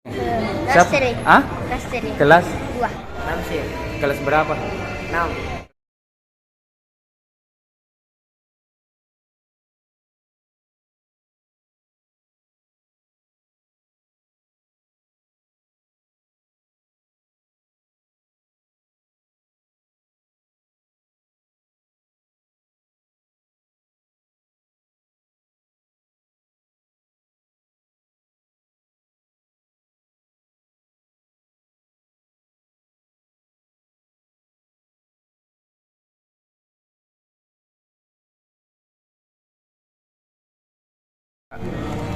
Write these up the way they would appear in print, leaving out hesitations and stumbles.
Siapa? Kelas 3. Ah? Kelas 3. Kelas 2. Namsir. kelas berapa? 6.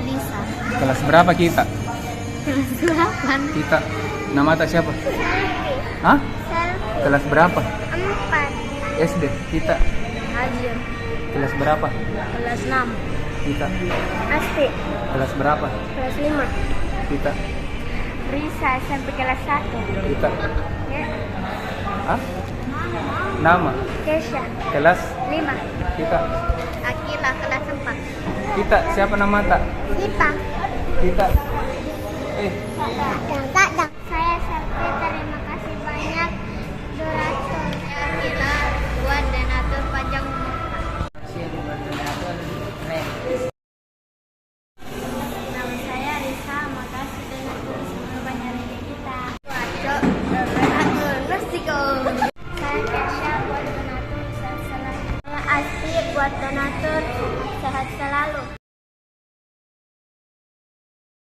Lisa. Kelas berapa kita? Kelas 8. Kita nama tak siapa? Hah? Selfie. Kelas berapa? 4. SD. Kita Azir. kelas berapa? Kelas 6. Kita Asti. kelas berapa? Kelas 5. Kita Risa sampai kelas 1. kita Ya. Hah? Nama Kesha. kelas 5. kita Akila kelas 4. kita siapa nama tak? Kita. Kita Saya sampai terima kasih banyak donatur Akila buat donatur panjang umur. Nama saya Risa, makasih donatur semua banyak dari kita. Cok, donatur, resiko. Saya Kesha buat donatur sehat selalu. Saya Asti buat donatur sehat selalu.